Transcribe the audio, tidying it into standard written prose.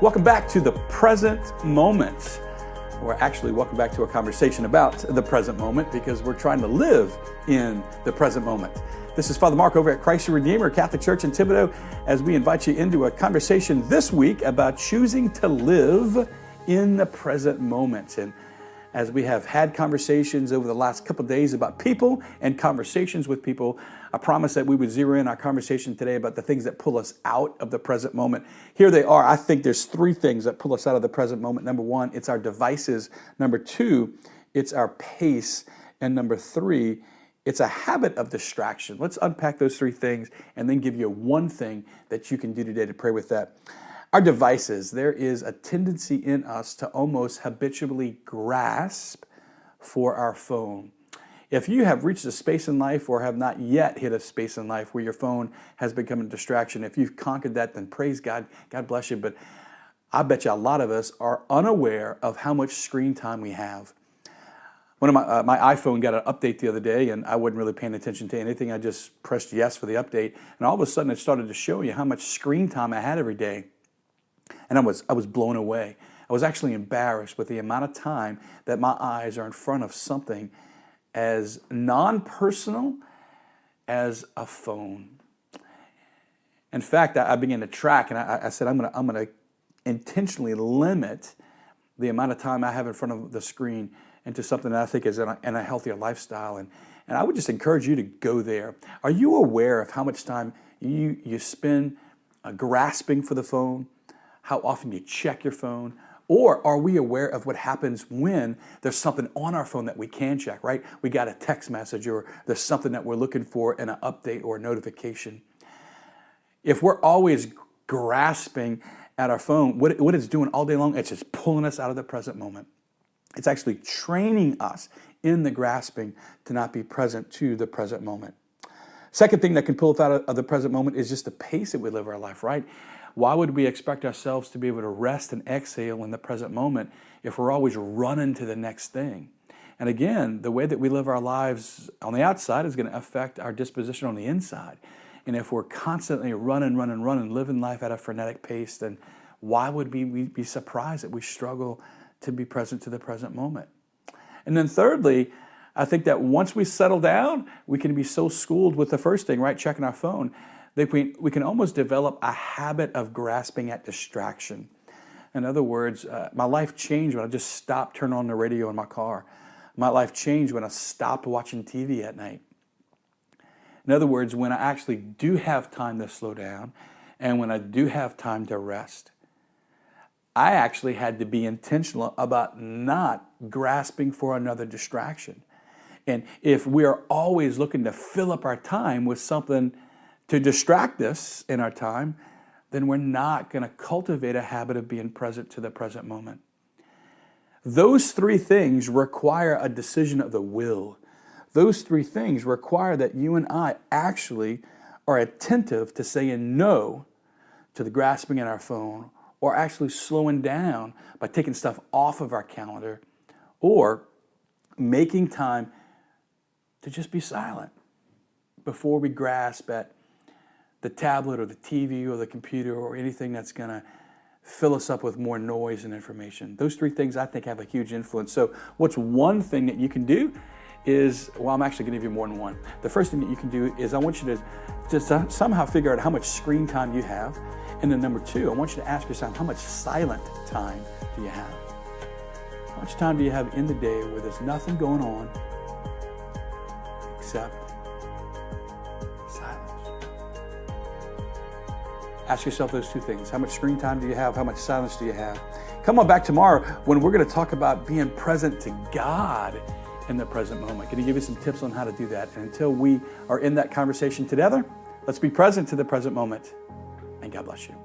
Welcome back to the present moment. Or actually, welcome back to a conversation about the present moment because we're trying to live in the present moment. This is Father Mark over at Christ the Redeemer Catholic Church in Thibodaux as we invite you into a conversation this week about choosing to live in the present moment. And as we have had conversations over the last couple of days about people and conversations with people, I promised that we would zero in our conversation today about the things that pull us out of the present moment. Here they are. I think there's three things that pull us out of the present moment. Number one, it's our devices. Number two, it's our pace. And number three, it's a habit of distraction. Let's unpack those three things and then give you one thing that you can do today to pray with that. Our devices, there is a tendency in us to almost habitually grasp for our phone. If you have reached a space in life or have not yet hit a space in life where your phone has become a distraction, if you've conquered that, then praise God, God bless you. But I bet you a lot of us are unaware of how much screen time we have. One of my iPhone got an update the other day, and I wasn't really paying attention to anything. I just pressed yes for the update, and all of a sudden it started to show you how much screen time I had every day. And I was blown away. I was actually embarrassed with the amount of time that my eyes are in front of something as non-personal as a phone. In fact, I began to track, and I said, I'm gonna intentionally limit the amount of time I have in front of the screen into something that I think is in a healthier lifestyle. And I would just encourage you to go there. Are you aware of how much time you spend grasping for the phone? How often you check your phone? Or are we aware of what happens when there's something on our phone that we can check, right? We got a text message or there's something that we're looking for in an update or a notification. If we're always grasping at our phone, what it's doing all day long, it's just pulling us out of the present moment. It's actually training us in the grasping to not be present to the present moment. Second thing that can pull us out of the present moment is just the pace that we live our life, right? Why would we expect ourselves to be able to rest and exhale in the present moment if we're always running to the next thing? And again, the way that we live our lives on the outside is going to affect our disposition on the inside. And if we're constantly running, living life at a frenetic pace, then why would we be surprised that we struggle to be present to the present moment? And then thirdly, I think that once we settle down, we can be so schooled with the first thing, right? Checking our phone. We can almost develop a habit of grasping at distraction. In other words, my life changed when I just stopped turning on the radio in my car. My life changed when I stopped watching TV at night. In other words, when I actually do have time to slow down and when I do have time to rest, I actually had to be intentional about not grasping for another distraction. And if we are always looking to fill up our time with something to distract us in our time, then we're not going to cultivate a habit of being present to the present moment. Those three things require a decision of the will. Those three things require that you and I actually are attentive to saying no to the grasping at our phone, or actually slowing down by taking stuff off of our calendar, or making time to just be silent before we grasp at the tablet or the TV or the computer or anything that's going to fill us up with more noise and information. Those three things I think have a huge influence. So what's one thing that you can do is, well, I'm actually going to give you more than one. The first thing that you can do is I want you to just somehow figure out how much screen time you have. And then number two, I want you to ask yourself, how much silent time do you have? How much time do you have in the day where there's nothing going on except silence? Ask yourself those two things. How much screen time do you have? How much silence do you have? Come on back tomorrow when we're going to talk about being present to God in the present moment. Going to give you some tips on how to do that. And until we are in that conversation together, let's be present to the present moment. And God bless you.